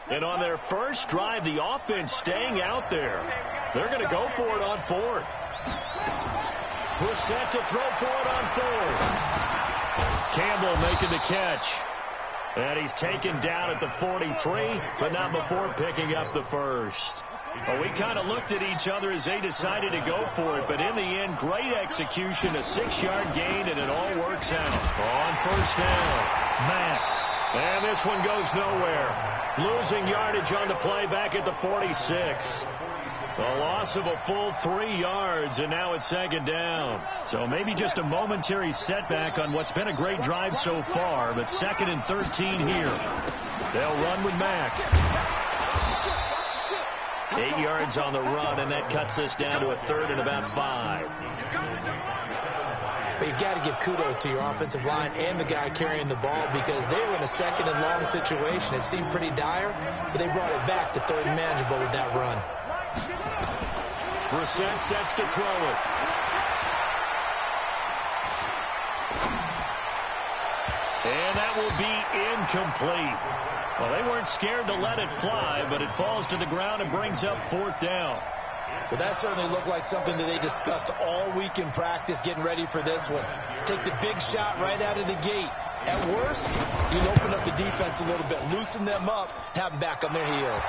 And on their first drive, the offense staying out there. They're going to go for it on fourth. Brissett to throw for it on fourth. Campbell making the catch. And he's taken down at the 43, but not before picking up the first. Well, we kind of looked at each other as they decided to go for it, but in the end, great execution, a 6-yard gain, and it all works out. On first down, Matt. And this one goes nowhere. Losing yardage on the play back at the 46. A loss of a full 3 yards, and now it's second down. So maybe just a momentary setback on what's been a great drive so far, but 2nd and 13 here. They'll run with Mack. 8 yards on the run, and that cuts us down to a 3rd and about 5. But you've got to give kudos to your offensive line and the guy carrying the ball because they were in a 2nd and long situation. It seemed pretty dire, but they brought it back to 3rd and manageable with that run. Brissett sets to throw it. And that will be incomplete. Well, they weren't scared to let it fly, but it falls to the ground and brings up 4th down. Well, that certainly looked like something that they discussed all week in practice getting ready for this one. Take the big shot right out of the gate. At worst, you'll open up the defense a little bit, loosen them up, have them back on their heels.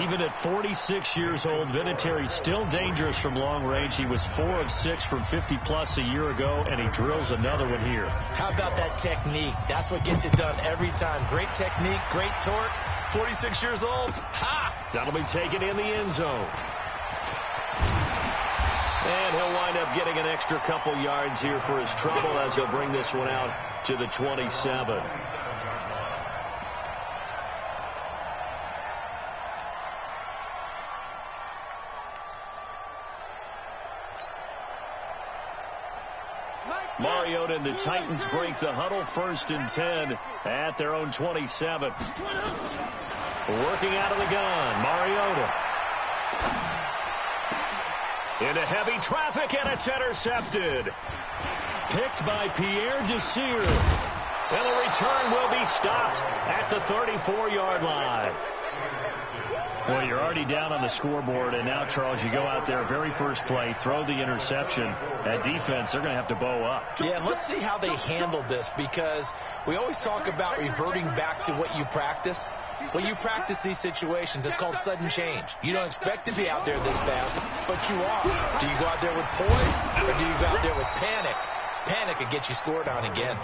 Even at 46 years old, Vinatieri's still dangerous from long range. He was 4 of 6 from 50-plus a year ago, and he drills another one here. How about that technique? That's what gets it done every time. Great technique, great torque. 46 years old. Ha! That'll be taken in the end zone. And he'll wind up getting an extra couple yards here for his trouble as he'll bring this one out to the 27. Mariota and the Titans break the huddle, 1st and 10 at their own 27. Working out of the gun, Mariota. Into heavy traffic, and it's intercepted. Picked by Pierre Desir. And the return will be stopped at the 34-yard line. Well, you're already down on the scoreboard, and now, Charles, you go out there, very first play, throw the interception. At defense, they're going to have to bow up. Yeah, and let's see how they handled this, because we always talk about reverting back to what you practice. When you practice these situations, it's called sudden change. You don't expect to be out there this fast, but you are. Do you go out there with poise, or do you go out there with panic? Panic could get you scored on again.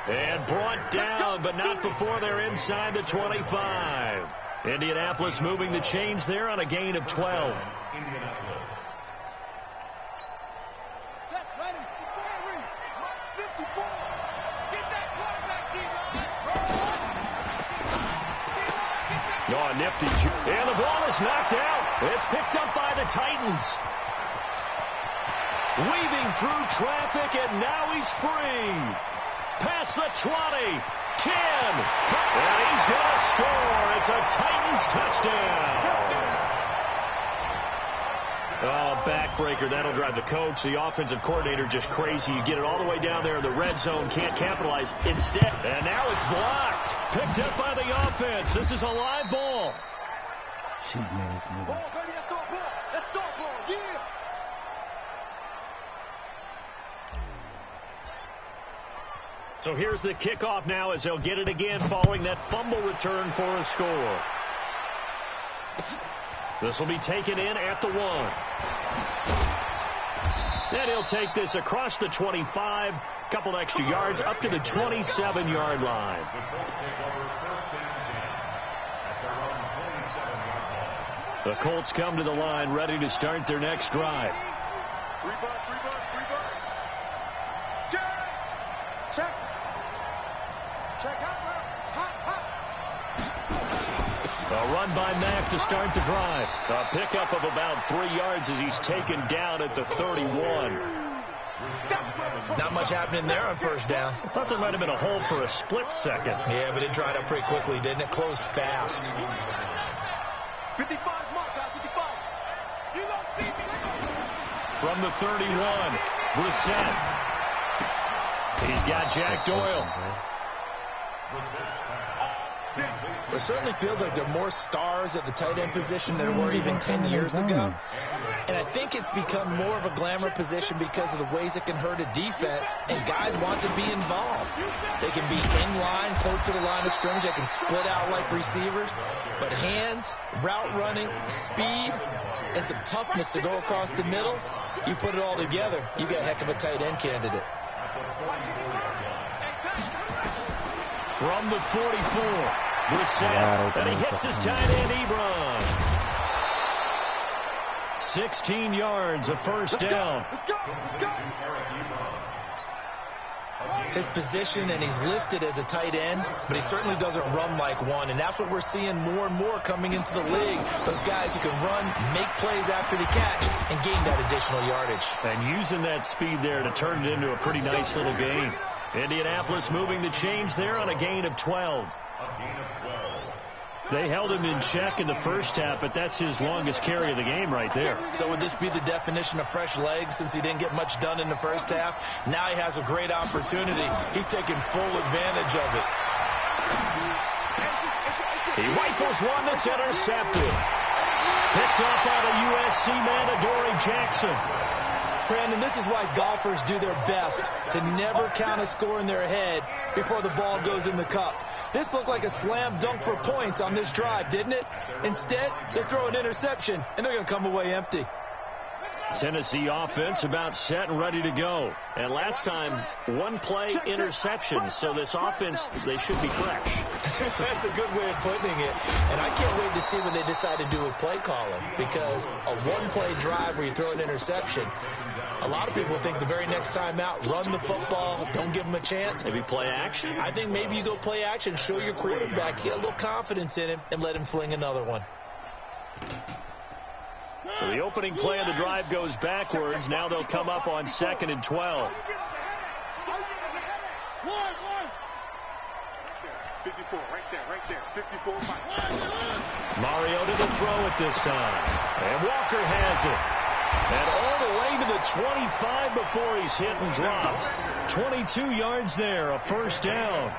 And brought down, but not before they're inside the 25. Indianapolis moving the chains there on a gain of 12. Oh, nifty. And the ball is knocked out. It's picked up by the Titans. Weaving through traffic, and now he's free. Past the 20. 10. And he's going to score. It's a Titans touchdown. Oh, backbreaker. That'll drive the coach, the offensive coordinator, just crazy. You get it all the way down there in the red zone, can't capitalize. Instead, and now it's blocked. Picked up by the offense. This is a live ball. So here's the kickoff now as they'll get it again following that fumble return for a score. This will be taken in at the 1. Then he'll take this across the 25, couple extra yards up to the 27-yard line. The Colts come to the line ready to start their next drive. A run by Mack to start the drive. A pickup of about 3 yards as he's taken down at the 31. Not much happening there on first down. I thought there might have been a hole for a split second. Yeah, but it dried up pretty quickly, didn't it? Closed fast. 55 mark, 55. From the 31, Brissett. He's got Jack Doyle. It certainly feels like there are more stars at the tight end position than there were even 10 years ago. And I think it's become more of a glamour position because of the ways it can hurt a defense, and guys want to be involved. They can be in line, close to the line of scrimmage. They can split out like receivers. But hands, route running, speed, and some toughness to go across the middle, you put it all together, you got a heck of a tight end candidate. From the 44, Brissett, and he hits his tight end, Ebron. 16 yards, a first down. Let's go. His position, and he's listed as a tight end, but he certainly doesn't run like one, and that's what we're seeing more and more coming into the league. Those guys who can run, make plays after the catch, and gain that additional yardage. And using that speed there to turn it into a pretty nice little gain. Indianapolis moving the chains there on a gain of 12. They held him in check in the first half, but that's his longest carry of the game right there. So would this be the definition of fresh legs since he didn't get much done in the first half? Now he has a great opportunity. He's taking full advantage of it. He rifles one that's intercepted. Picked up by the USC man, Adoree Jackson. Brandon, this is why golfers do their best to never count a score in their head before the ball goes in the cup. This looked like a slam dunk for points on this drive, didn't it? Instead, they throw an interception, and they're going to come away empty. Tennessee offense about set and ready to go. And last time, one play interception. So this offense, they should be fresh. That's a good way of putting it. And I can't wait to see when they decide to do with play calling. Because a one-play drive where you throw an interception, a lot of people think the very next time out, run the football, don't give them a chance. Maybe play action? I think maybe you go play action, show your quarterback, get a little confidence in him, and let him fling another one. So the opening play of the drive goes backwards. Now they'll come up on 2nd and 12. 54, right there. 54. Mariota to throw it this time. And Walker has it. And all the way to the 25 before he's hit and dropped. 22 yards there, a first down.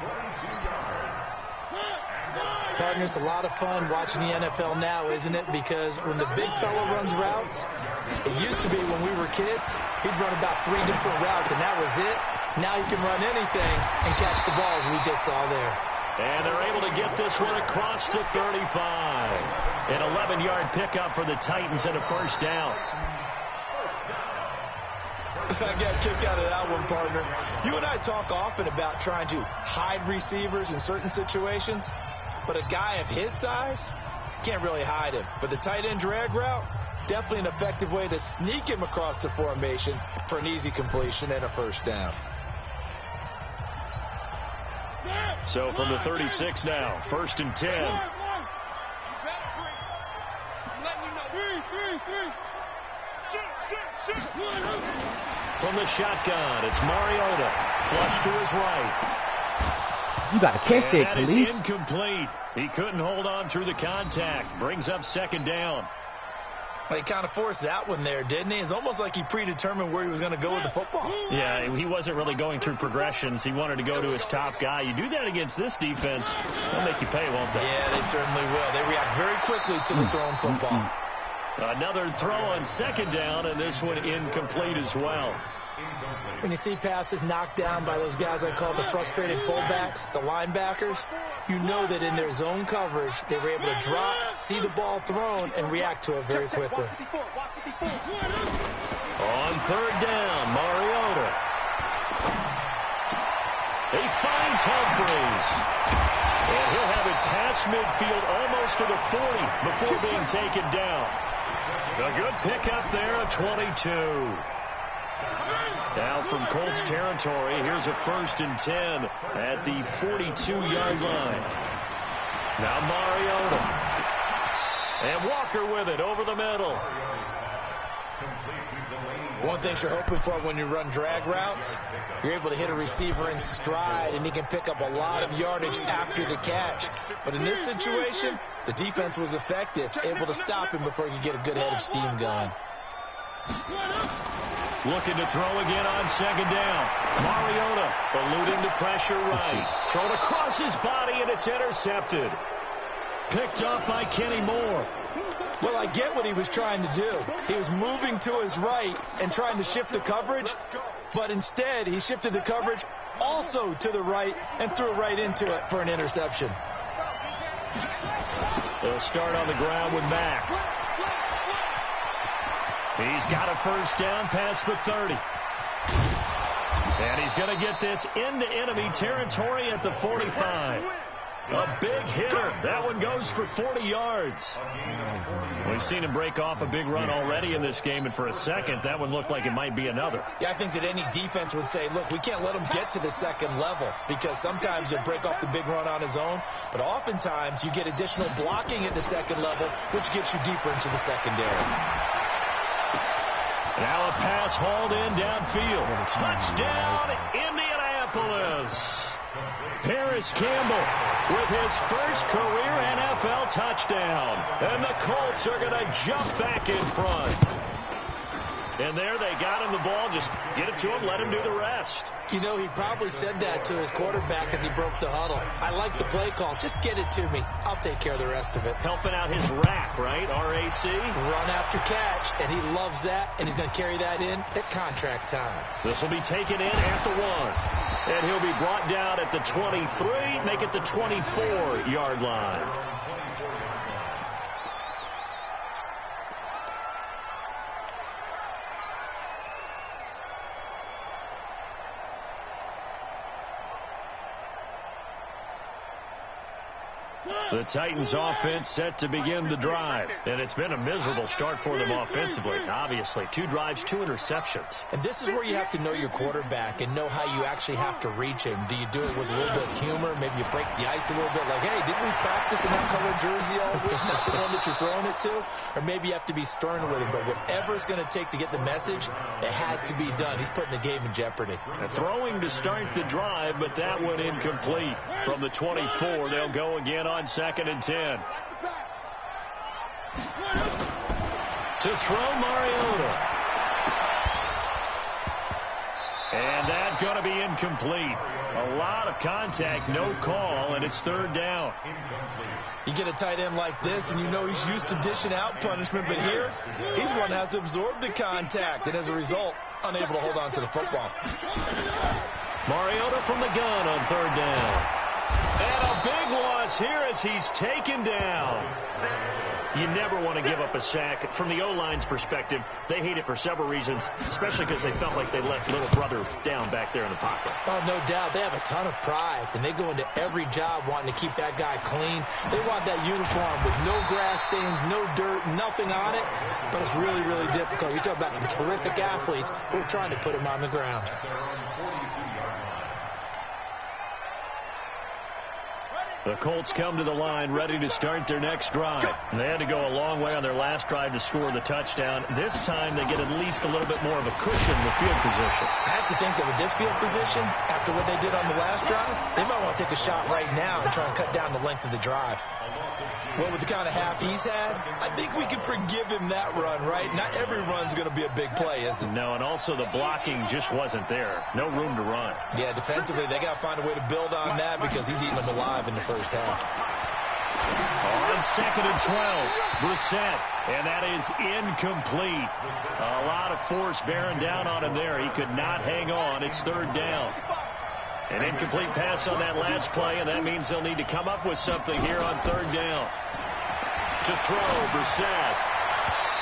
Partner, it's a lot of fun watching the NFL now, isn't it? Because when the big fella runs routes, it used to be when we were kids, he'd run about 3 different routes, and that was it. Now he can run anything and catch the balls we just saw there. And they're able to get this one across the 35. An 11-yard pickup for the Titans and a first down. I got a kick out of that one, partner. You and I talk often about trying to hide receivers in certain situations. But a guy of his size, can't really hide him. But the tight end drag route, definitely an effective way to sneak him across the formation for an easy completion and a first down. So from the 36 now, 1st and 10. From the shotgun, it's Mariota. Flush to his right. You got to catch that, Khalid. Khalid. Incomplete. He couldn't hold on through the contact. Brings up 2nd down. Well, he kind of forced that one there, didn't he? It's almost like he predetermined where he was going to go with the football. Yeah, he wasn't really going through progressions. He wanted to go to his top guy. You do that against this defense, they'll make you pay, won't they? Yeah, they certainly will. They react very quickly to the thrown football. Another throw on 2nd down, and this one incomplete as well. When you see passes knocked down by those guys I call the frustrated fullbacks, the linebackers, you know that in their zone coverage, they were able to drop, see the ball thrown, and react to it very quickly. On 3rd down, Mariota. He finds Humphries. And he'll have it past midfield almost to the 40 before being taken down. A good pickup there, a 22. Down from Colts territory, here's a 1st and 10 at the 42-yard line. Now Mariota. And Walker with it over the middle. One thing you're hoping for when you run drag routes, you're able to hit a receiver in stride, and he can pick up a lot of yardage after the catch. But in this situation, the defense was effective, able to stop him before he could get a good head of steam going. Looking to throw again on second down. Mariota eluding the pressure right. Thrown across his body, and it's intercepted. Picked up by Kenny Moore. Well, I get what he was trying to do. He was moving to his right and trying to shift the coverage, but instead he shifted the coverage also to the right and threw right into it for an interception. They'll start on the ground with Mack. He's got a first down past the 30. And he's going to get this into enemy territory at the 45. A big hitter. That one goes for 40 yards. We've seen him break off a big run already in this game, and for a second, that one looked like it might be another. Yeah, I think that any defense would say, look, we can't let him get to the second level, because sometimes he'll break off the big run on his own, but oftentimes you get additional blocking at the second level, which gets you deeper into the secondary. Now a pass hauled in downfield. Touchdown, Indianapolis. Paris Campbell with his first career NFL touchdown. And the Colts are going to jump back in front. And there they got him the ball. Just get it to him, let him do the rest. You know, he probably said that to his quarterback as he broke the huddle. I like the play call. Just get it to me. I'll take care of the rest of it. Helping out his rack, right? R-A-C? Run after catch, and he loves that, and he's going to carry that in at contract time. This will be taken in at the 1. And he'll be brought down at the 23, make it the 24-yard line. The Titans offense set to begin the drive. And it's been a miserable start for them offensively, obviously. 2 drives, 2 interceptions. And this is where you have to know your quarterback and know how you actually have to reach him. Do you do it with a little bit of humor? Maybe you break the ice a little bit like, hey, didn't we practice in that colored jersey all week? Not the one that you're throwing it to? Or maybe you have to be stern with him. But whatever it's going to take to get the message, it has to be done. He's putting the game in jeopardy. Throwing to start the drive, but that one incomplete. From the 24, they'll go again on second and 10. To throw Mariota. And that's going to be incomplete. A lot of contact, no call, and it's third down. You get a tight end like this, and you know he's used to dishing out punishment, but here, he's one that has to absorb the contact, and as a result, unable to hold on to the football. Mariota from the gun on third down. And a big loss here as he's taken down. You never want to give up a sack. From the O-line's perspective, they hate it for several reasons, especially because they felt like they left little brother down back there in the pocket. Oh, no doubt. They have a ton of pride, and they go into every job wanting to keep that guy clean. They want that uniform with no grass stains, no dirt, nothing on it, but it's really, really difficult. You talk about some terrific athletes who are trying to put him on the ground. The Colts come to the line ready to start their next drive. They had to go a long way on their last drive to score the touchdown. This time they get at least a little bit more of a cushion with field position. I have to think that with this field position, after what they did on the last drive, they might want to take a shot right now and try and cut down the length of the drive. Well, with the kind of half he's had, I think we can forgive him that run, right? Not every run's going to be a big play, is it? No, and also the blocking just wasn't there. No room to run. Yeah, defensively, they got to find a way to build on that because he's eating them alive in the first half. On second and 12, Brissett, and that is incomplete. A lot of force bearing down on him there. He could not hang on. It's third down. An incomplete pass on that last play, and that means they'll need to come up with something here on third down. To throw, Brissett.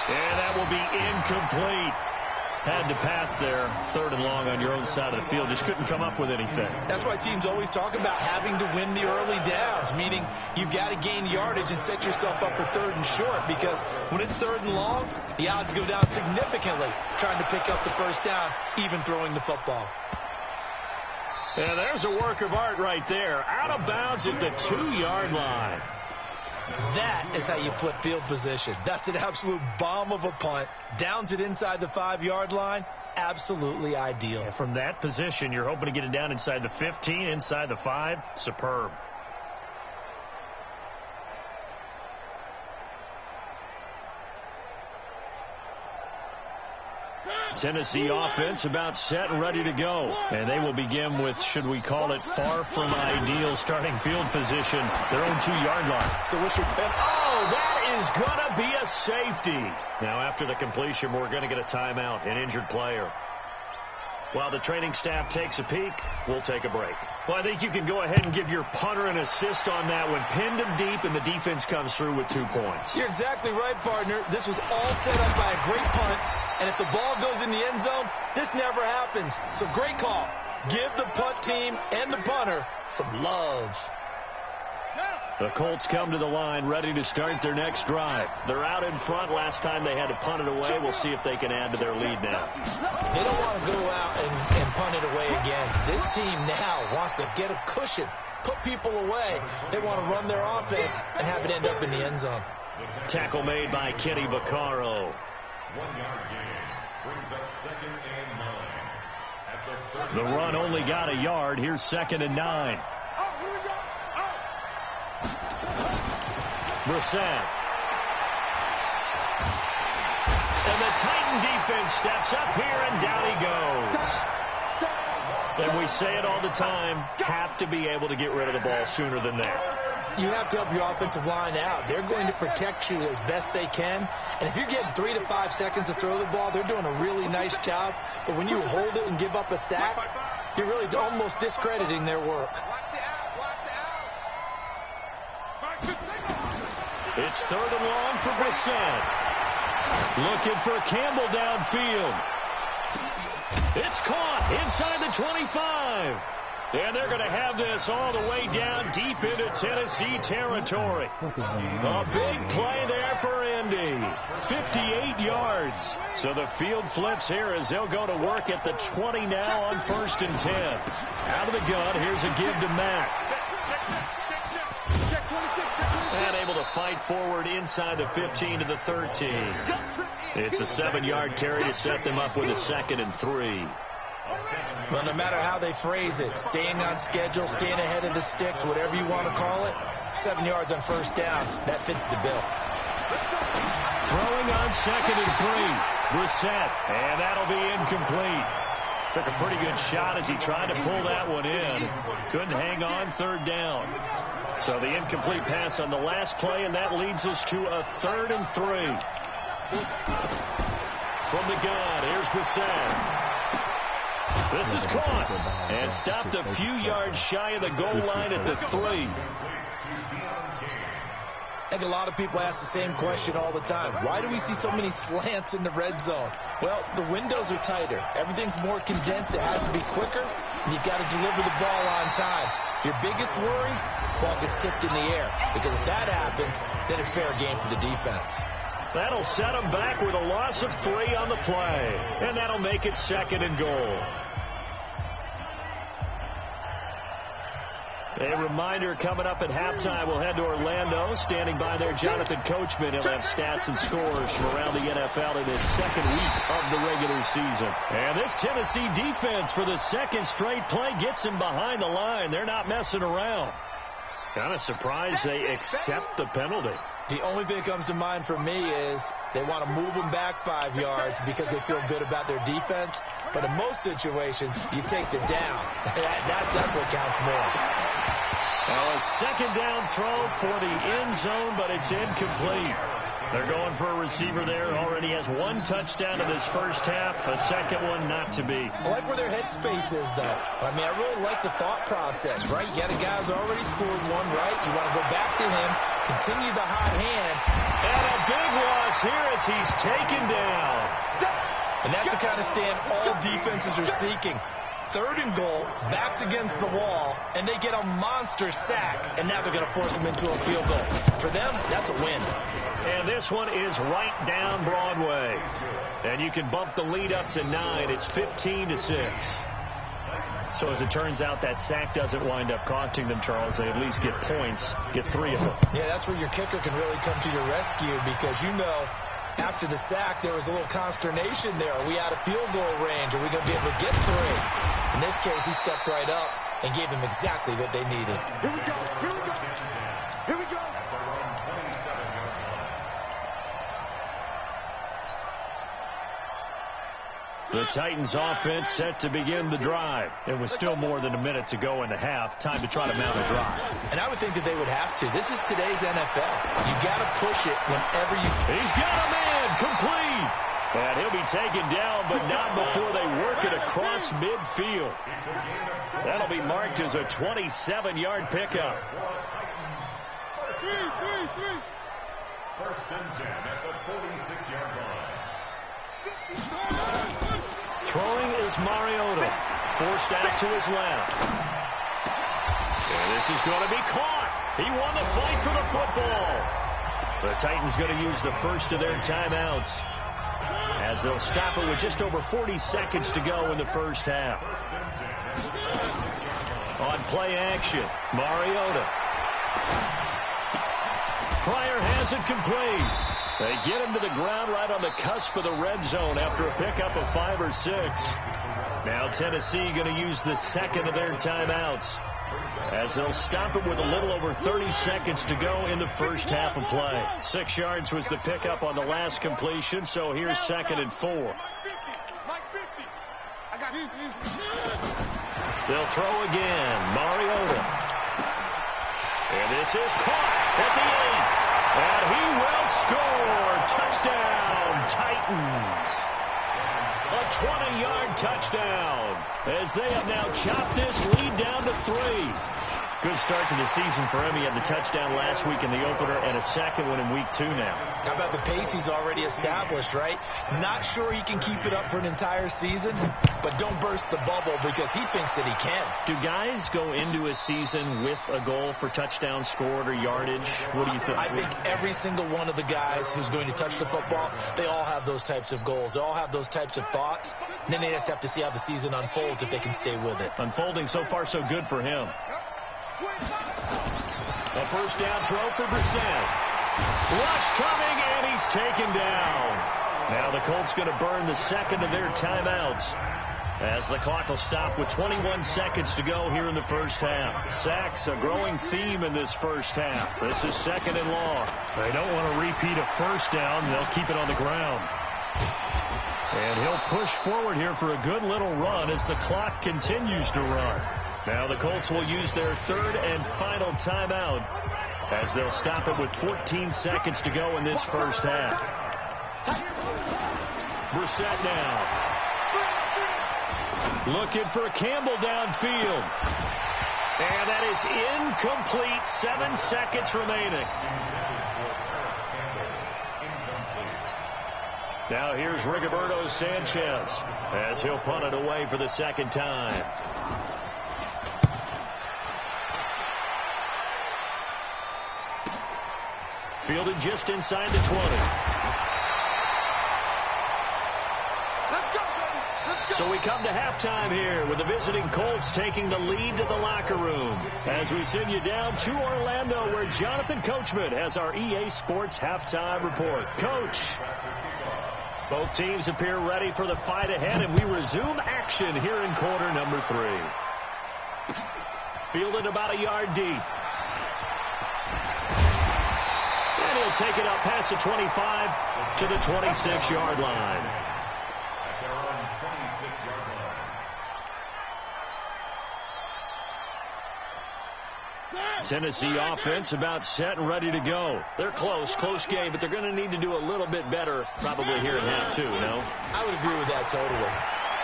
And that will be incomplete. Had to pass there, third and long on your own side of the field. Just couldn't come up with anything. That's why teams always talk about having to win the early downs, meaning you've got to gain yardage and set yourself up for third and short, because when it's third and long, the odds go down significantly trying to pick up the first down, even throwing the football. And there's a work of art right there. Out of bounds at the 2-yard line. That is how you flip field position. That's an absolute bomb of a punt. Downs it inside the 5-yard line. Absolutely ideal. And from that position, you're hoping to get it down inside the 15, inside the 5. Superb. Tennessee offense about set and ready to go. And they will begin with, should we call it, far from ideal starting field position, their own 2-yard line. So what's your bet? Oh, that is going to be a safety. Now, after the completion, we're going to get a timeout, an injured player. While the training staff takes a peek, we'll take a break. Well, I think you can go ahead and give your punter an assist on that one. Pinned him deep, and the defense comes through with 2 points. You're exactly right, partner. This was all set up by a great punt, and if the ball goes in the end zone, this never happens. So great call. Give the punt team and the punter some love. The Colts come to the line ready to start their next drive. They're out in front. Last time they had to punt it away. We'll see if they can add to their lead now. They don't want to go out and punt it away again. This team now wants to get a cushion, put people away. They want to run their offense and have it end up in the end zone. Tackle made by Kenny Vaccaro. 1-yard gain brings up 2nd and 9. The run only got a yard. Here's 2nd and 9. Brissett. And the Titan defense steps up here, and down he goes. And we say it all the time, have to be able to get rid of the ball sooner than that. You have to help your offensive line out. They're going to protect you as best they can. And if you're getting 3 to 5 seconds to throw the ball, they're doing a really nice job. But when you hold it and give up a sack, you're really almost discrediting their work. It's 3rd and long for Brissett. Looking for Campbell downfield. It's caught inside the 25. And they're going to have this all the way down deep into Tennessee territory. A big play there for Indy. 58 yards. So the field flips here as they'll go to work at the 20 now on 1st and 10. Out of the gun, here's a give to Mack. And able to fight forward inside the 15 to the 13. It's a 7-yard carry to set them up with a 2nd and 3. Well, no matter how they phrase it, staying on schedule, staying ahead of the sticks, whatever you want to call it, 7 yards on 1st down, that fits the bill. Throwing on 2nd and 3. Brissett, and that'll be incomplete. Took a pretty good shot as he tried to pull that one in. Couldn't hang on 3rd down. So the incomplete pass on the last play, and that leads us to a 3rd and 3. From the gun, here's Brissett. This is caught and stopped a few yards shy of the goal line at the 3. I think a lot of people ask the same question all the time. Why do we see so many slants in the red zone? Well, the windows are tighter. Everything's more condensed. It has to be quicker, and you've got to deliver the ball on time. Your biggest worry, ball gets tipped in the air, because if that happens, then it's fair game for the defense. That'll set them back with a loss of 3 on the play, and that'll make it 2nd and goal. A reminder, coming up at halftime, we'll head to Orlando. Standing by there, Jonathan Coachman. He'll have stats and scores from around the NFL in his 2nd week of the regular season. And this Tennessee defense, for the 2nd straight play, gets him behind the line. They're not messing around. Kind of surprised they accept the penalty. The only thing that comes to mind for me is they want to move them back 5 yards because they feel good about their defense. But in most situations, you take the down. That's what counts more. Well, a 2nd down throw for the end zone, but it's incomplete. They're going for a receiver there. Already has 1 touchdown in his first half. A 2nd one not to be. I like where their headspace is, though. I mean, I really like the thought process, right? You got a guy who's already scored 1, right? You want to go back to him, continue the hot hand. And a big loss here as he's taken down. And that's the kind of stand all defenses are seeking. 3rd and goal, backs against the wall, and they get a monster sack, and now they're going to force them into a field goal. For them, that's a win. And this one is right down Broadway. And you can bump the lead up to 9. It's 15-6. So as it turns out, that sack doesn't wind up costing them, Charles. They at least get points, get 3 of them. Yeah, that's where your kicker can really come to your rescue because, you know, after the sack, there was a little consternation there. Are we out of field goal range? Are we going to be able to get 3? In this case, he stepped right up and gave them exactly what they needed. Here we go. Here we go. Here we go. The Titans offense set to begin the drive. It was still more than a minute to go in the half. Time to try to mount a drive. And I would think that they would have to. This is today's NFL. You got to push it whenever you... He's got a man complete. And he'll be taken down, but not before they work it across midfield. That'll be marked as a 27-yard pickup. First and 10 at the 46-yard line. Throwing is Mariota. Forced out to his left. And this is going to be caught. He won the fight for the football. The Titans going to use the first of their timeouts, as they'll stop it with just over 40 seconds to go in the first half. On play action, Mariota. Pryor has it complete. They get him to the ground right on the cusp of the red zone after a pickup of 5 or 6. Now Tennessee going to use the second of their timeouts, as they'll stop it with a little over 30 seconds to go in the first half of play. 6 yards was the pickup on the last completion, so here's 2nd and 4. They'll throw again. Mariota. And this is caught at the 8. And he will score. Touchdown, Titans. A 20-yard touchdown, as they have now chopped this lead down to 3. Good start to the season for him. He had the touchdown last week in the opener and a second one in week 2 now. How about the pace he's already established, right? Not sure he can keep it up for an entire season, but don't burst the bubble because he thinks that he can. Do guys go into a season with a goal for touchdown scored or yardage? What do you think? I think every single one of the guys who's going to touch the football, they all have those types of goals. They all have those types of thoughts. And then they just have to see how the season unfolds if they can stay with it. Unfolding so far so good for him. A first down throw for Brissett. Rush coming, and he's taken down. Now the Colts going to burn the second of their timeouts, as the clock will stop with 21 seconds to go here in the first half. Sacks, a growing theme in this first half. This is 2nd and long. They don't want to repeat a first down. They'll keep it on the ground. And he'll push forward here for a good little run as the clock continues to run. Now the Colts will use their 3rd and final timeout, as they'll stop it with 14 seconds to go in this first half. Brissett now. Looking for Campbell downfield. And that is incomplete. 7 seconds remaining. Now here's Rigoberto Sanchez, as he'll punt it away for the second time. Fielded just inside the 20. So we come to halftime here with the visiting Colts taking the lead to the locker room, as we send you down to Orlando, where Jonathan Coachman has our EA Sports halftime report. Coach, both teams appear ready for the fight ahead, and we resume action here in quarter number 3. Fielded about a yard deep. And he'll take it up past the 25 to the 26-yard line. At their own 26-yard line. Tennessee offense about set and ready to go. They're close game, but they're going to need to do a little bit better probably here in half 2, no? I would agree with that totally.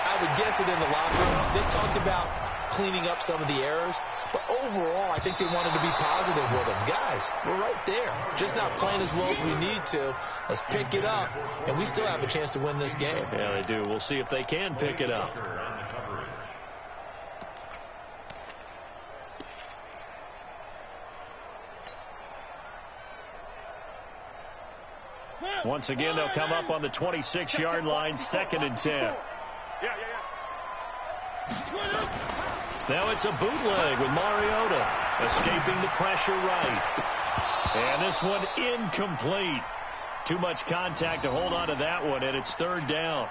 I would guess it in the locker room. They talked about cleaning up some of the errors, but overall I think they wanted to be positive with them. Guys, we're right there, just not playing as well as we need to. Let's pick it up, and we still have a chance to win this game. Yeah, they do. We'll see if they can pick it up. Once again, they'll come up on the 26-yard line, 2nd and 10. Now it's a bootleg with Mariota, escaping the pressure right. And this one incomplete. Too much contact to hold on to that one, and it's 3rd down.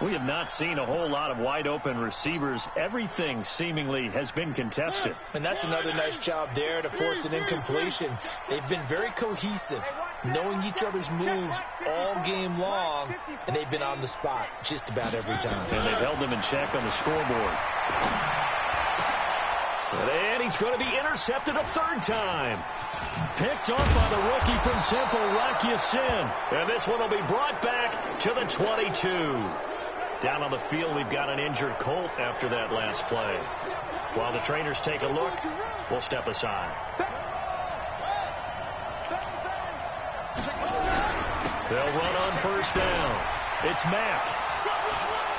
We have not seen a whole lot of wide-open receivers. Everything seemingly has been contested. And that's another nice job there to force an incompletion. They've been very cohesive, knowing each other's moves all game long, and they've been on the spot just about every time. And they've held them in check on the scoreboard. And he's going to be intercepted a third time. Picked off by the rookie from Temple, Rocky Sin. And this one will be brought back to the 22. Down on the field, we've got an injured Colt after that last play. While the trainers take a look, we'll step aside. They'll run on first down. It's Mack.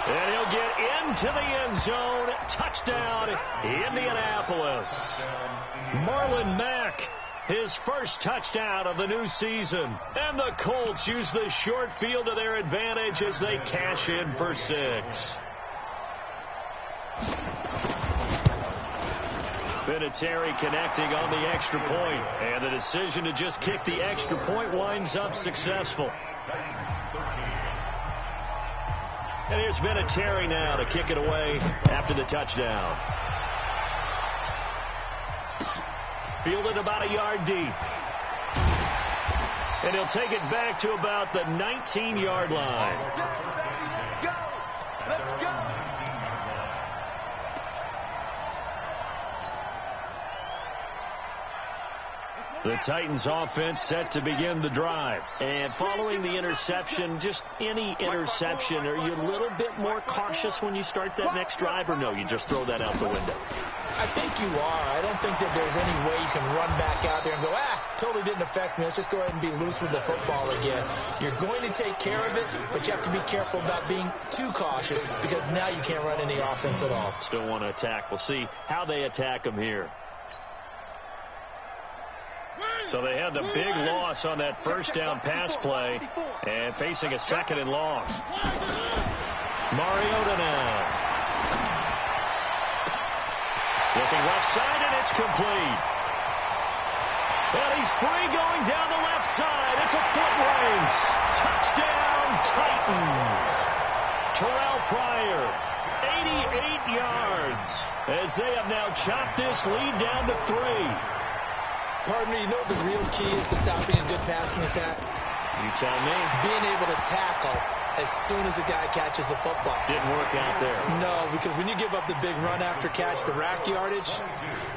And he'll get into the end zone. Touchdown, Indianapolis. Marlon Mack, his first touchdown of the new season. And the Colts use the short field to their advantage as they cash in for 6. Vinatieri connecting on the extra point. And the decision to just kick the extra point winds up successful. And here's Vinatieri now to kick it away after the touchdown. Fielded about a yard deep. And he'll take it back to about the 19-yard line. Let's go! The Titans offense set to begin the drive. And following the interception, just any interception, are you a little bit more cautious when you start that next drive, or no, you just throw that out the window? I think you are. I don't think that there's any way you can run back out there and go, totally didn't affect me. Let's just go ahead and be loose with the football again. You're going to take care of it, but you have to be careful about being too cautious because now you can't run any offense at all. Still want to attack. We'll see how they attack them here. So they had the big loss on that first down pass play and facing a second and long. Mariota now. Looking left side, and it's complete. And he's free going down the left side. It's a foot race. Touchdown, Titans. Terrell Pryor, 88 yards, as they have now chopped this lead down to 3. Pardon me, you know what the real key is to stopping a good passing attack? You tell me. Being able to tackle as soon as a guy catches the football. Didn't work out there. No, because when you give up the big run after catch, the rack yardage,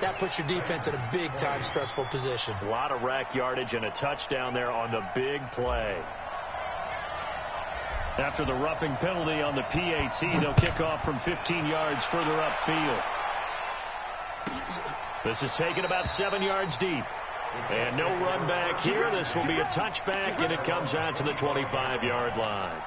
that puts your defense in a big-time stressful position. A lot of rack yardage and a touchdown there on the big play. After the roughing penalty on the PAT, they'll kick off from 15 yards further upfield. This is taken about 7 yards deep. And no run back here. This will be a touchback, and it comes out to the 25-yard line.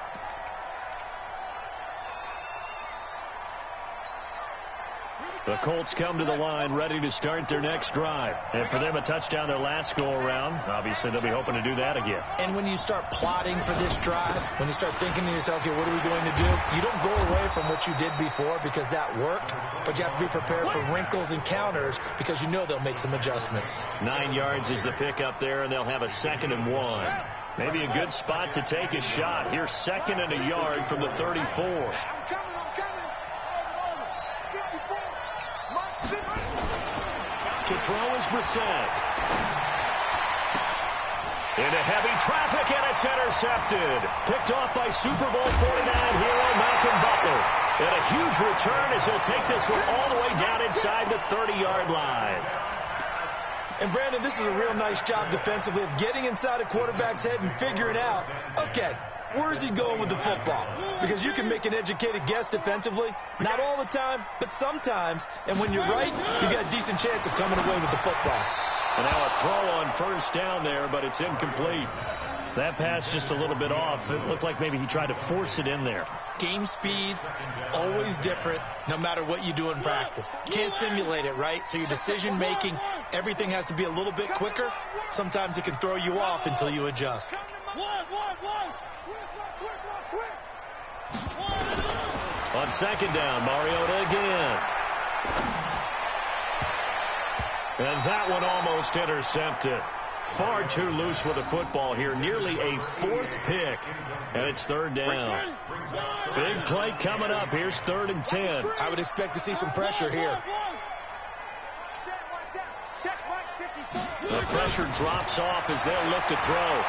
The Colts come to the line ready to start their next drive. And for them, a touchdown their last go-around. Obviously, they'll be hoping to do that again. And when you start plotting for this drive, when you start thinking to yourself, okay, what are we going to do? You don't go away from what you did before because that worked, but you have to be prepared for wrinkles and counters because you know they'll make some adjustments. 9 yards is the pickup there, and they'll have a 2nd and 1. Maybe a good spot to take a shot. Here's 2nd and a yard from the 34. To throw is Brissett. Into heavy traffic, and it's intercepted. Picked off by Super Bowl 49 hero Malcolm Butler. And a huge return as he'll take this one all the way down inside the 30-yard line. And, Brandon, this is a real nice job defensively of getting inside a quarterback's head and figuring out, okay, where's he going with the football? Because you can make an educated guess defensively. Not all the time, but sometimes. And when you're right, you've got a decent chance of coming away with the football. And now a throw on first down there, but it's incomplete. That pass just a little bit off. It looked like maybe he tried to force it in there. Game speed, always different, no matter what you do in practice. You can't simulate it, right? So your decision-making, everything has to be a little bit quicker. Sometimes it can throw you off until you adjust. On second down, Mariota again. And that one almost intercepted. Far too loose with the football here. Nearly a fourth pick. And it's third down. Big play coming up. Here's 3rd and 10. I would expect to see some pressure here. The pressure drops off as they'll look to throw.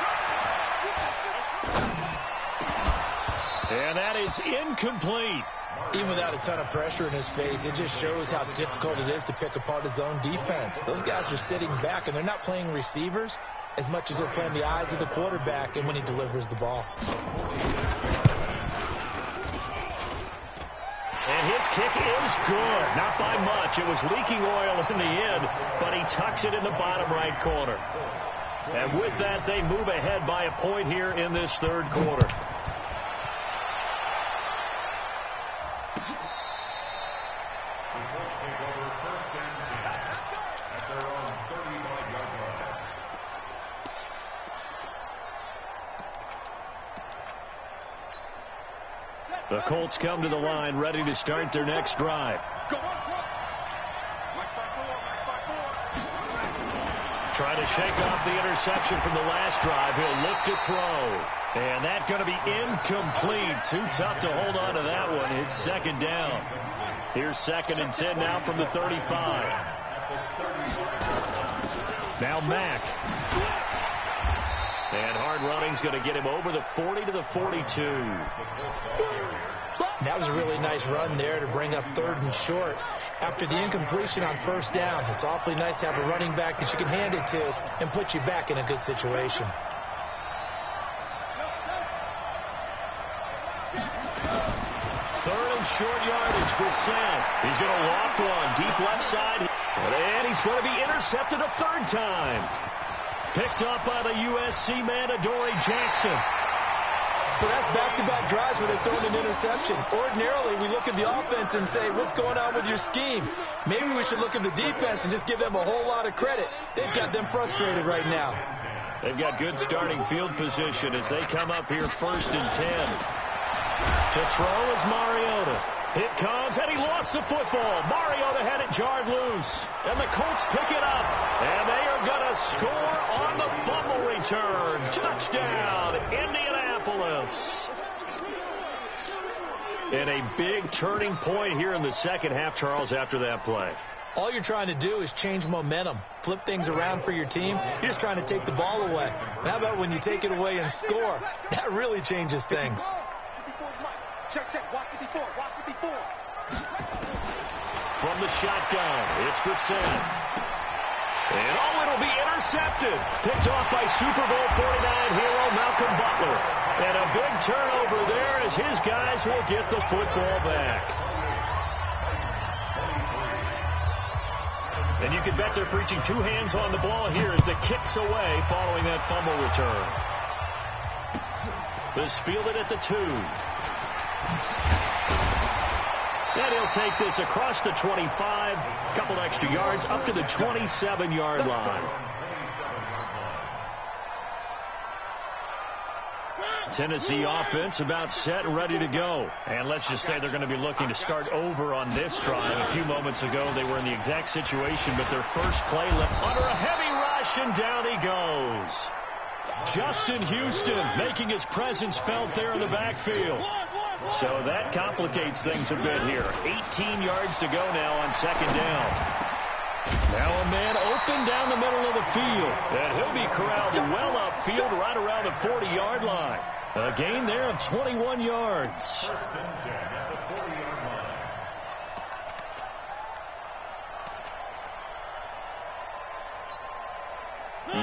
And that is incomplete. Even without a ton of pressure in his face, it just shows how difficult it is to pick apart his own defense. Those guys are sitting back, and they're not playing receivers as much as they're playing the eyes of the quarterback and when he delivers the ball. And his kick is good. Not by much. It was leaking oil in the end, but he tucks it in the bottom right corner. And with that, they move ahead by a point here in this third quarter. The Colts come to the line, ready to start their next drive. Trying to shake off the interception from the last drive. He'll look to throw. And that's going to be incomplete. Too tough to hold on to that one. It's 2nd down. Here's 2nd and 10 now from the 35. Now Mack. And hard running's going to get him over the 40 to the 42. That was a really nice run there to bring up 3rd and short. After the incompletion on 1st down, it's awfully nice to have a running back that you can hand it to and put you back in a good situation. Third and short yardage for Sam. He's going to loft one deep left side. And he's going to be intercepted a 3rd time. Picked up by the USC man, Adoree Jackson. So that's back-to-back drives where they're throwing an interception. Ordinarily, we look at the offense and say, what's going on with your scheme? Maybe we should look at the defense and just give them a whole lot of credit. They've got them frustrated right now. They've got good starting field position as they come up here 1st and 10. To throw is Mariota. It comes, and he lost the football. Mariota had it jarred loose. And the Colts pick it up. And they are going to score on the fumble return. Touchdown, Indianapolis. And a big turning point here in the second half, Charles, after that play. All you're trying to do is change momentum, flip things around for your team. You're just trying to take the ball away. How about when you take it away and score? That really changes things. Check, watch it before. From the shotgun, it's Brissett. And it'll be intercepted. Picked off by Super Bowl 49 hero Malcolm Butler. And a big turnover there as his guys will get the football back. And you can bet they're preaching 2 hands on the ball here as the kick's away following that fumble return. This fielded at the 2. And he'll take this across the 25, a couple extra yards, up to the 27-yard line. Tennessee offense about set and ready to go. And let's just say they're going to be looking to start over on this drive. A few moments ago, they were in the exact situation, but their first play left under a heavy rush, and down he goes. Justin Houston making his presence felt there in the backfield. So that complicates things a bit here. 18 yards to go now on 2nd down. Now a man open down the middle of the field. And he'll be corralled well upfield right around the 40-yard line. A gain there of 21 yards. 1st and 10 at the 40-yard line.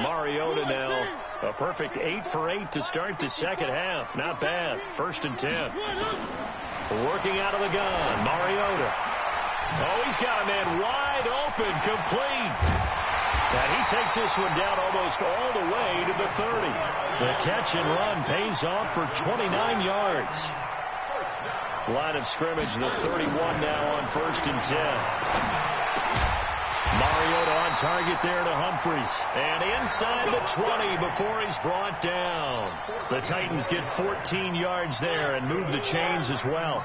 Mariota now. A perfect 8 for 8 to start the second half. Not bad. 1st and 10. Working out of the gun. Mariota. Oh, he's got a man wide open. Complete. And he takes this one down almost all the way to the 30. The catch and run pays off for 29 yards. Line of scrimmage, the 31 now on 1st and 10. Mariota on target there to Humphries. And inside the 20 before he's brought down. The Titans get 14 yards there and move the chains as well.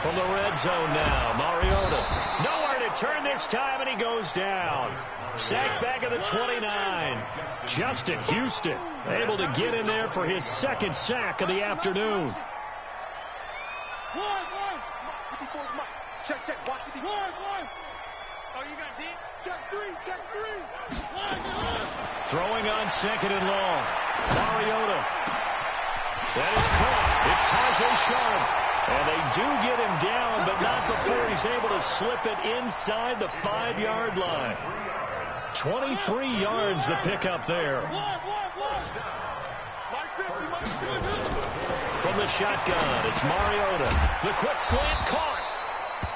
From the red zone now, Mariota. Nowhere to return this time, and he goes down. Sacked back at the 29. Justin Houston able to get in there for his second sack of the afternoon. Check, watch 54. Oh, you got deep? Check three. Throwing on second and long. Mariota. That is caught. It's Tajay Sharp. And they do get him down, but not before he's able to slip it inside the 5-yard line. 23 yards the pickup there. From the shotgun, it's Mariota. The quick slant caught.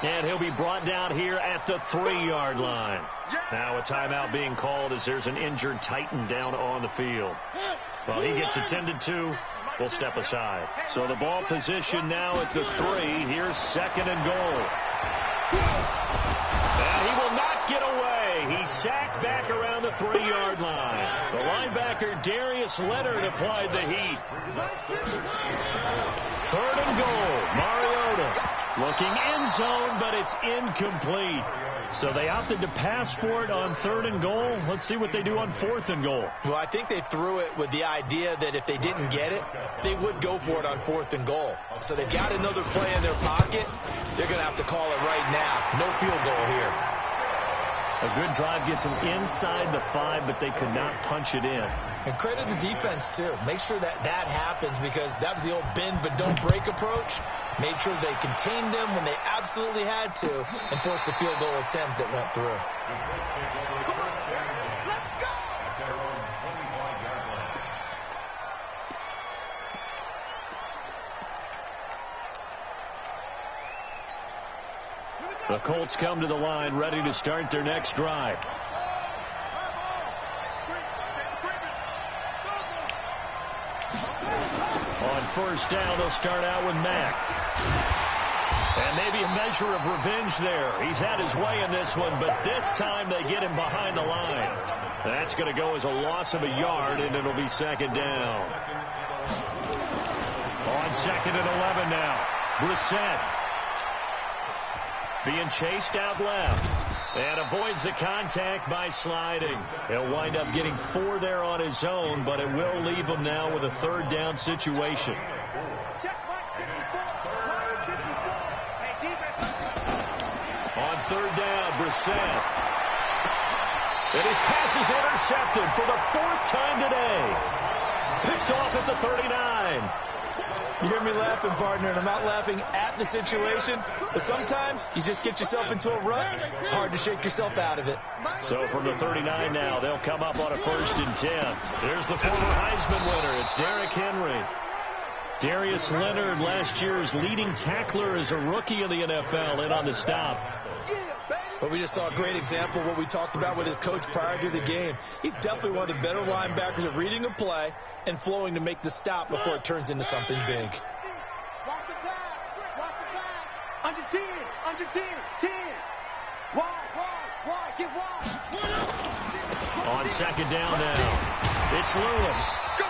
And he'll be brought down here at the 3-yard line. Now a timeout being called as there's an injured Titan down on the field. Well, he gets attended to. We'll step aside. So the ball position now at the 3. Here's second and goal. And he will not get away. He's sacked back around the 3-yard line. The linebacker, Darius Leonard, applied the heat. Third and goal. Mariota looking in zone, but it's incomplete. So they opted to pass for it on third and goal. Let's see what they do on fourth and goal. Well, I think they threw it with the idea that if they didn't get it, they would go for it on fourth and goal. So they've got another play in their pocket. They're going to have to call it right now. No field goal here. A good drive gets them inside the 5, but they could not punch it in. And credit the defense, too. Make sure that happens, because that was the old bend but don't break approach. Made sure they contained them when they absolutely had to and forced the field goal attempt that went through. Let's go! The Colts come to the line ready to start their next drive. On first down, they'll start out with Mack. And maybe a measure of revenge there. He's had his way in this one, but this time they get him behind the line. That's going to go as a loss of a yard, and it'll be second down. On second and 11 now. Brissett being chased out left. And avoids the contact by sliding. He'll wind up getting 4 there on his own, but it will leave him now with a third down situation. On third down, Brissett. And his pass is intercepted for the 4th time today. Picked off at the 39. You hear me laughing, partner, and I'm not laughing at the situation, but sometimes you just get yourself into a rut. It's hard to shake yourself out of it. So from the 39 now, they'll come up on a 1st and 10. There's the former Heisman winner. It's Derrick Henry. Darius Leonard, last year's leading tackler as a rookie in the NFL, in on the stop. But we just saw a great example of what we talked about with his coach prior to the game. He's definitely one of the better linebackers at reading a play and flowing to make the stop before it turns into something big. Watch the pass. Under 10. 10. Wide. Get wide. On second down now, it's Lewis. Go.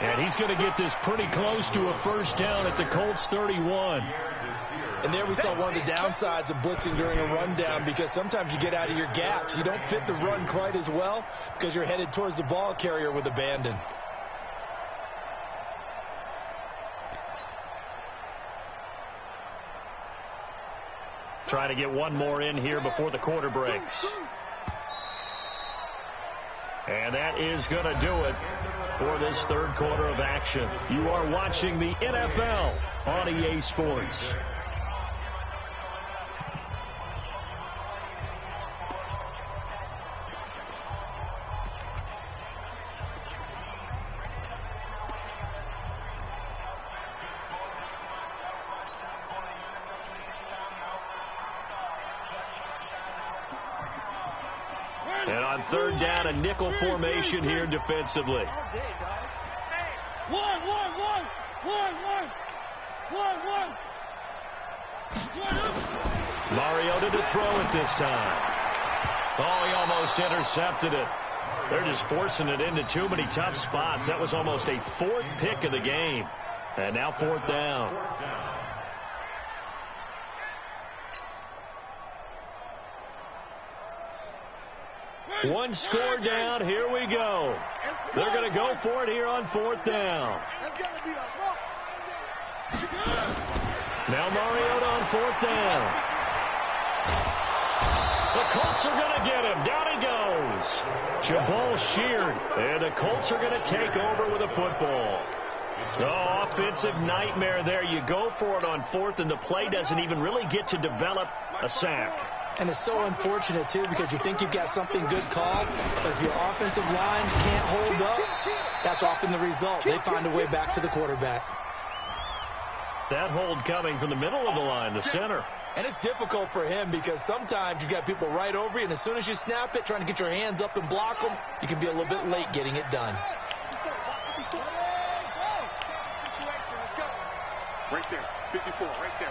And he's going to get this pretty close to a first down at the Colts 31. And there we saw one of the downsides of blitzing during a rundown, because sometimes you get out of your gaps. You don't fit the run quite as well because you're headed towards the ball carrier with abandon. Trying to get one more in here before the quarter breaks. And that is going to do it for this third quarter of action. You are watching the NFL on EA Sports. And on third down, a nickel formation here defensively. One. Mariota to throw it this time. Oh, he almost intercepted it. They're just forcing it into too many tough spots. That was almost a 4th pick of the game. And now 4th down. One score down. Here we go. They're going to go for it here on 4th down. Now Mariota on 4th down. The Colts are going to get him. Down he goes. Jabal sheared. And the Colts are going to take over with a football. Oh, offensive nightmare there. You go for it on 4th, and the play doesn't even really get to develop a sack. And it's so unfortunate, too, because you think you've got something good called, but if your offensive line can't hold up, that's often the result. They find a way back to the quarterback. That hold coming from the middle of the line, the center. And it's difficult for him because sometimes you've got people right over you, and as soon as you snap it, trying to get your hands up and block them, you can be a little bit late getting it done. Right there, 54, right there,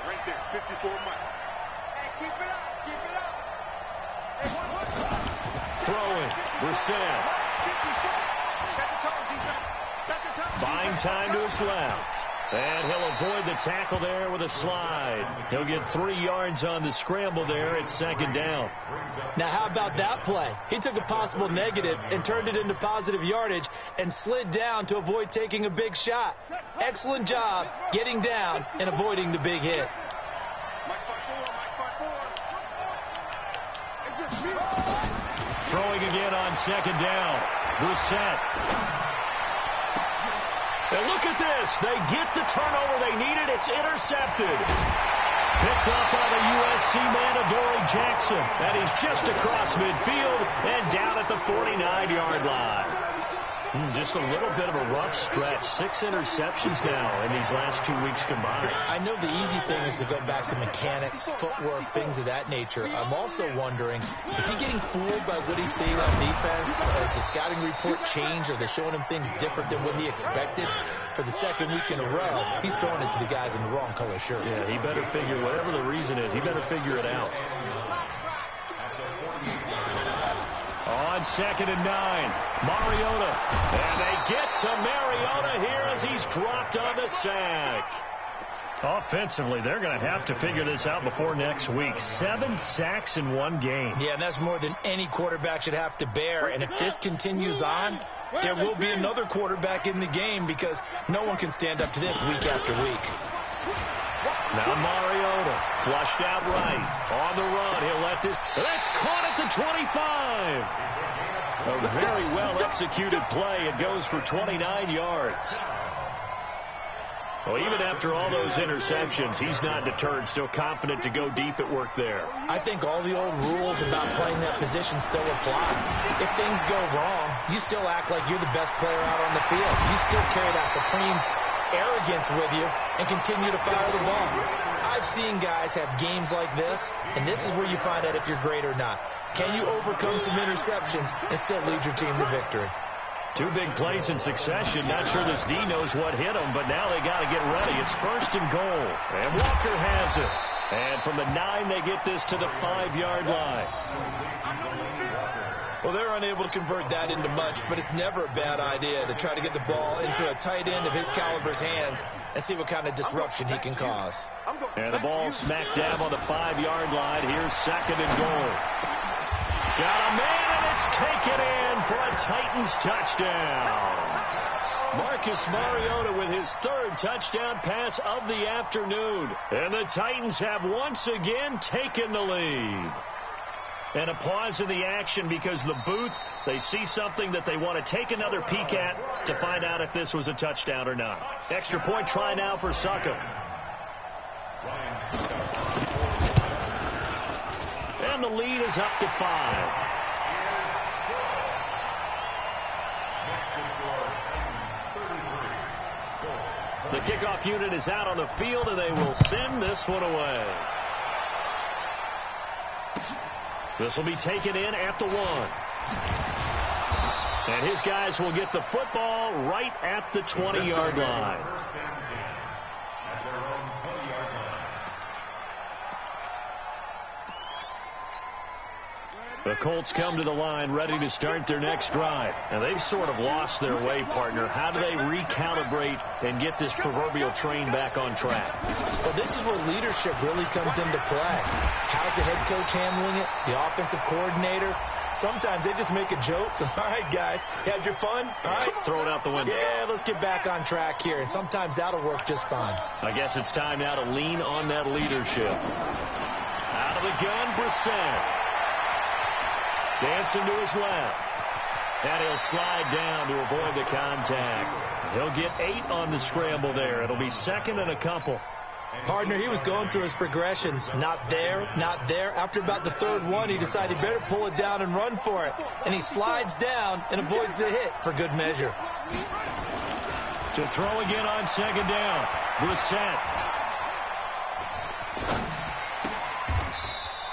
54 Mike. Hey, keep it up. Throwing, Brissett. Set the tone, defense. Set the tone. Buying time to his left. And he'll avoid the tackle there with a slide. He'll get 3 yards on the scramble there. It's 2nd down. Now, how about that play? He took a possible negative and turned it into positive yardage and slid down to avoid taking a big shot. Excellent job getting down and avoiding the big hit. Throwing again on 2nd down. Brissett. And look at this. They get the turnover they needed. It's intercepted. Picked up by the USC man, Adoree Jackson. And he's just across midfield and down at the 49-yard line. Just a little bit of a rough stretch. 6 interceptions now in these last 2 weeks combined. I know the easy thing is to go back to mechanics, footwork, things of that nature. I'm also wondering, is he getting fooled by what he's seeing on defense? Has the scouting report changed? Are they showing him things different than what he expected? For the 2nd week in a row, he's throwing it to the guys in the wrong color shirts. Yeah, he better figure, whatever the reason is, he better figure it out. On 2nd and 9, Mariota. And they get to Mariota here as he's dropped on the sack. Offensively, they're going to have to figure this out before next week. 7 sacks in 1 game. Yeah, and that's more than any quarterback should have to bear. And if this continues on, there will be another quarterback in the game because no one can stand up to this week after week. Now Mariota, flushed out right, on the run. He'll let this, that's caught at the 25. A very well-executed play. It goes for 29 yards. Well, even after all those interceptions, he's not deterred, still confident to go deep at work there. I think all the old rules about playing that position still apply. If things go wrong, you still act like you're the best player out on the field. You still carry that supreme arrogance with you and continue to fire the ball. I've seen guys have games like this, and this is where you find out if you're great or not. Can you overcome some interceptions and still lead your team to victory? 2 big plays in succession. Not sure this D knows what hit him, but now they got to get ready. It's 1st and goal, and Walker has it. And from the 9, they get this to the 5-yard line. Well, they're unable to convert that into much, but it's never a bad idea to try to get the ball into a tight end of his caliber's hands and see what kind of disruption he can cause. And the ball smack dab on the 5-yard line. Here's 2nd and goal. Got a man, and it's taken in for a Titans touchdown. Marcus Mariota with his 3rd touchdown pass of the afternoon. And the Titans have once again taken the lead. And a pause in the action because the booth, they see something that they want to take another peek at to find out if this was a touchdown or not. Extra point try now for Suckup. And the lead is up to 5. The kickoff unit is out on the field, and they will send this one away. This will be taken in at the 1. And his guys will get the football right at the 20-yard line. The Colts come to the line ready to start their next drive. And they've sort of lost their way, partner. How do they recalibrate and get this proverbial train back on track? Well, this is where leadership really comes into play. How's the head coach handling it? The offensive coordinator? Sometimes they just make a joke. All right, guys, had your fun? All right. Throw it out the window. Yeah, let's get back on track here. And sometimes that'll work just fine. I guess it's time now to lean on that leadership. Out of the gun, Brissett. Dancing to his left. And he'll slide down to avoid the contact. He'll get 8 on the scramble there. It'll be second and a couple. Partner, he was going through his progressions. Not there, not there. After about the third one, he decided he better pull it down and run for it. And he slides down and avoids the hit for good measure. To throw again on second down. Brissett.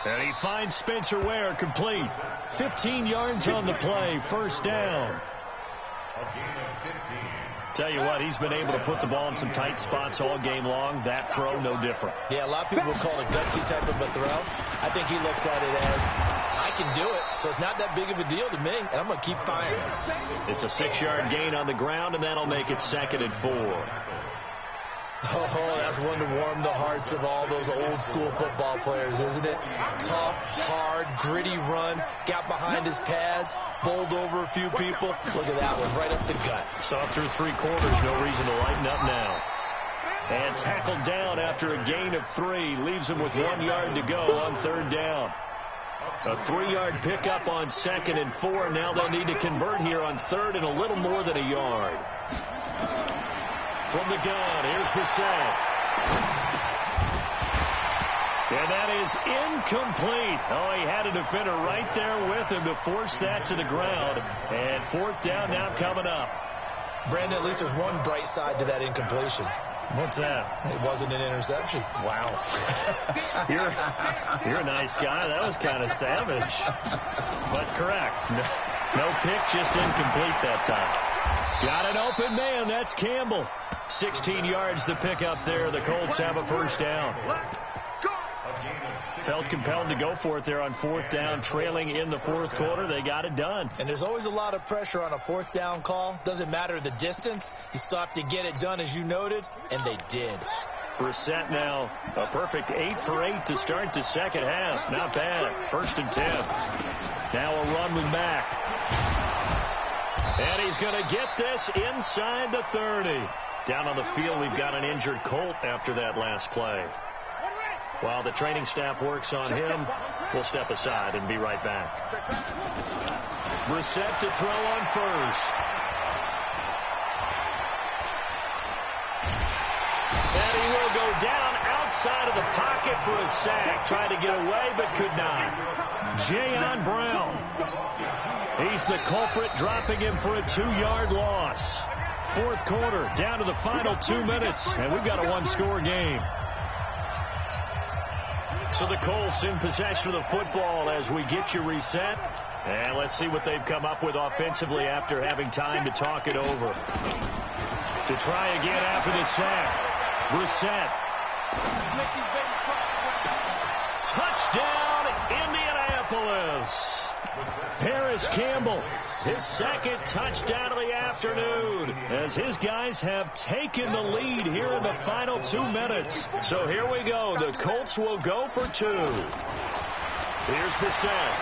And he finds Spencer Ware complete. 15 yards on the play. First down. A gain of 15. Tell you what, he's been able to put the ball in some tight spots all game long. That throw, no different. Yeah, a lot of people would call it gutsy type of a throw. I think he looks at it as, I can do it, so it's not that big of a deal to me, and I'm going to keep firing. It's a 6-yard gain on the ground, and that'll make it second and 4. Oh, that's one to warm the hearts of all those old school football players, isn't it? Tough, hard, gritty run, got behind his pads, bowled over a few people. Look at that one, right up the gut. Saw through 3 quarters, no reason to lighten up now. And tackled down after a gain of 3, leaves him with 1 yard to go on third down. A 3-yard pickup on second and 4. Now they'll need to convert here on third and a little more than a yard. From the gun, here's Brissett. And that is incomplete. Oh, he had a defender right there with him to force that to the ground. And fourth down now coming up. Brandon, at least there's one bright side to that incompletion. What's that? It wasn't an interception. Wow. You're a nice guy. That was kind of savage. But correct. No pick, just incomplete that time. Got an open man. That's Campbell. 16 yards to pick up there. The Colts have a first down. Felt compelled to go for it there on fourth down, trailing in the fourth quarter. They got it done. And there's always a lot of pressure on a fourth down call. Doesn't matter the distance. You still have to get it done, as you noted, and they did. Brissett now a perfect 8 for 8 to start the second half. Not bad. First and 10. Now a run with Mack. And he's going to get this inside the 30. Down on the field, we've got an injured Colt after that last play. While the training staff works on him, we'll step aside and be right back. Brissett to throw on first. And he will go down outside of the pocket for a sack. Tried to get away, but could not. Jayon Brown. He's the culprit, dropping him for a 2-yard loss. Fourth quarter, down to the final 2 minutes, and we've got a 1-score game. So the Colts in possession of the football as we get you reset. And let's see what they've come up with offensively after having time to talk it over. To try again after the sack. Brissett. Touchdown, Indianapolis. Paris Campbell, his second touchdown of the afternoon, as his guys have taken the lead here in the final 2 minutes. So here we go. The Colts will go for 2. Here's Brissett.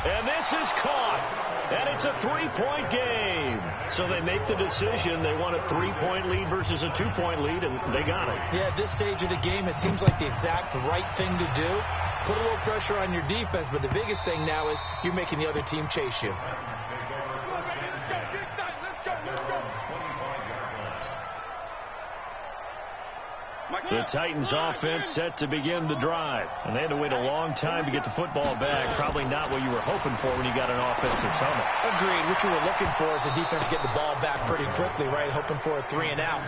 And this is caught. And it's a 3-point game. So they make the decision. They want a 3-point lead versus a 2-point lead, and they got it. Yeah, at this stage of the game, it seems like the exact right thing to do. Put a little pressure on your defense, but the biggest thing now is you're making the other team chase you. The Titans offense set to begin the drive. And they had to wait a long time to get the football back. Probably not what you were hoping for when you got an offense that's humming. Agreed. What you were looking for is the defense get the ball back pretty quickly, right? Hoping for a 3-and-out.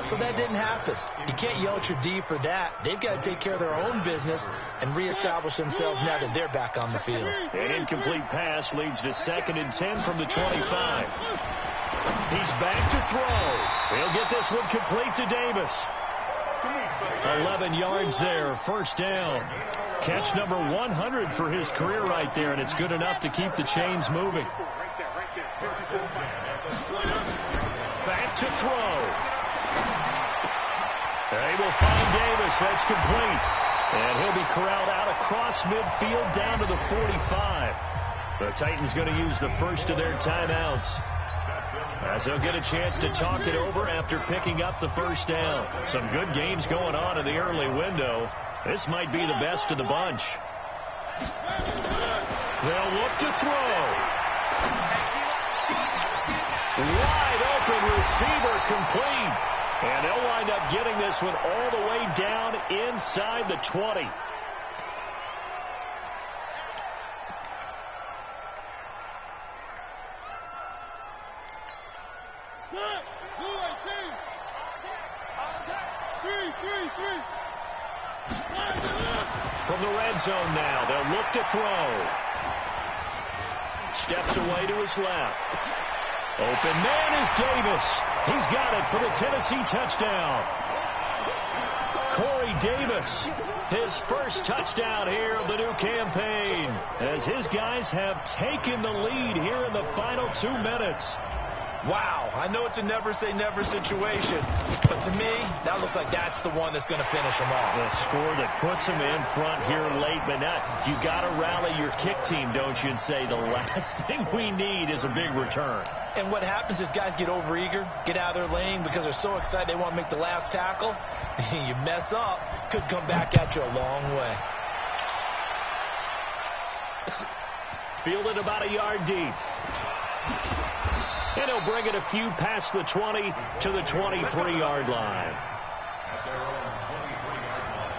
So that didn't happen. You can't yell at your D for that. They've got to take care of their own business and reestablish themselves now that they're back on the field. An incomplete pass leads to 2nd and 10 from the 25. He's back to throw. He'll get this one complete to Davis. 11 yards there, first down. Catch number 100 for his career right there, and it's good enough to keep the chains moving. Back to throw. They will find Davis. That's complete. And he'll be corralled out across midfield down to the 45. The Titans going to use the first of their timeouts, as they'll get a chance to talk it over after picking up the first down. Some good games going on in the early window. This might be the best of the bunch. They'll look to throw. Wide open receiver complete. And they'll wind up getting this one all the way down inside the 20. From the red zone now, they'll look to throw. Steps away to his left. Open man is Davis. He's got it for the Tennessee touchdown. Corey Davis, his first touchdown here of the new campaign, as his guys have taken the lead here in the final 2 minutes. Wow, I know it's a never-say-never situation, but to me, that looks like that's the one that's going to finish them off. The score that puts them in front here late, but not. You got to rally your kick team, don't you, and say the last thing we need is a big return. And what happens is guys get overeager, get out of their lane because they're so excited they want to make the last tackle. You mess up, could come back at you a long way. Fielded about a yard deep. And he'll bring it a few past the 20 to the 23-yard line. At their own 23-yard line.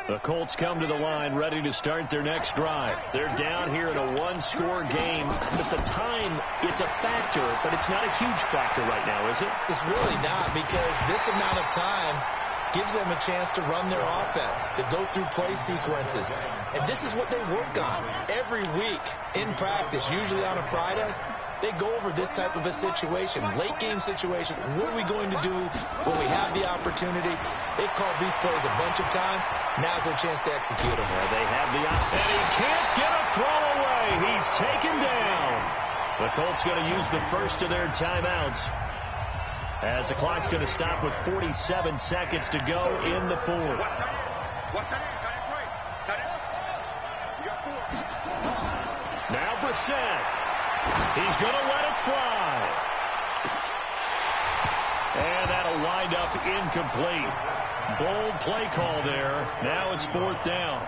The Colts come to the line ready to start their next drive. They're down here in a one-score game. At the time, it's a factor, but it's not a huge factor right now, is it? It's really not, because this amount of time gives them a chance to run their offense, to go through play sequences. And this is what they work on every week in practice, usually on a Friday. They go over this type of a situation, late game situation. What are we going to do when we have the opportunity? They've called these plays a bunch of times. Now's their chance to execute them. Well, they have the and he can't get a throw away. He's taken down. The Colts going to use the first of their timeouts, as the clock's going to stop with 47 seconds to go in the fourth. Now Brissett. He's going to let it fly. And that'll wind up incomplete. Bold play call there. Now it's fourth down.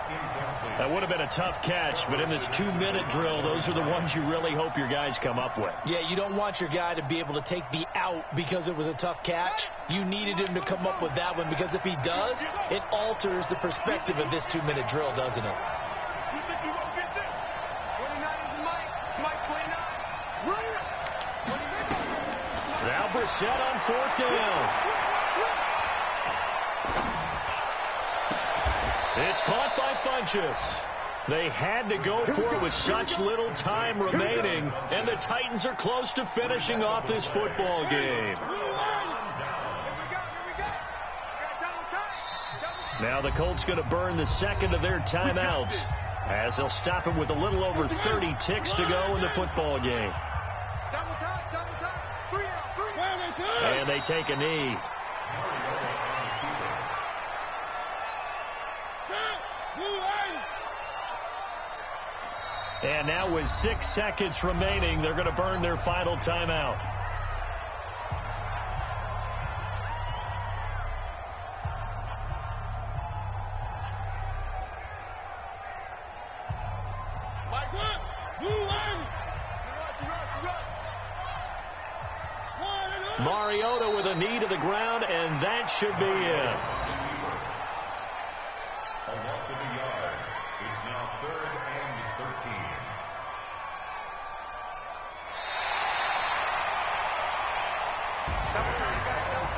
That would have been a tough catch, but in this 2-minute drill, those are the ones you really hope your guys come up with. Yeah, you don't want your guy to be able to take the out because it was a tough catch. You needed him to come up with that one, because if he does, it alters the perspective of this 2-minute drill, doesn't it? Now Brissett on fourth down. It's caught by Funchess. They had to go for it with such little time remaining, and the Titans are close to finishing off this football game. Now the Colts going to burn the second of their timeouts, as they'll stop it with a little over 30 ticks to go in the football game. And they take a knee. And now with 6 seconds remaining, they're going to burn their final timeout. Mariota with a knee to the ground, and that should be it. A loss of a yard. It's now 3rd and 13.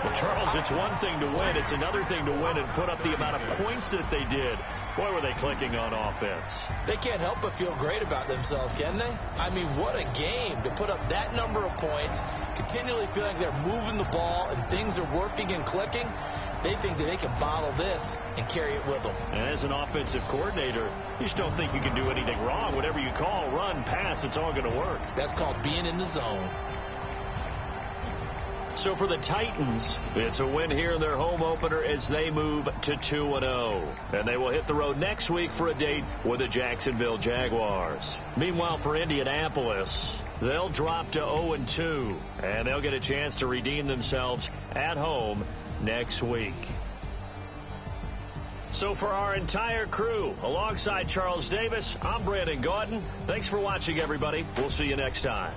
Well, Charles, it's one thing to win. It's another thing to win and put up the amount of points that they did. Boy, were they clicking on offense. They can't help but feel great about themselves, can they? I mean, what a game to put up that number of points, continually feel like they're moving the ball and things are working and clicking. They think that they can bottle this and carry it with them. And as an offensive coordinator, you just don't think you can do anything wrong. Whatever you call, run, pass, it's all going to work. That's called being in the zone. So for the Titans, it's a win here in their home opener as they move to 2-0. And they will hit the road next week for a date with the Jacksonville Jaguars. Meanwhile, for Indianapolis, they'll drop to 0-2. And they'll get a chance to redeem themselves at home next week. So for our entire crew, alongside Charles Davis, I'm Brandon Gautin. Thanks for watching, everybody. We'll see you next time.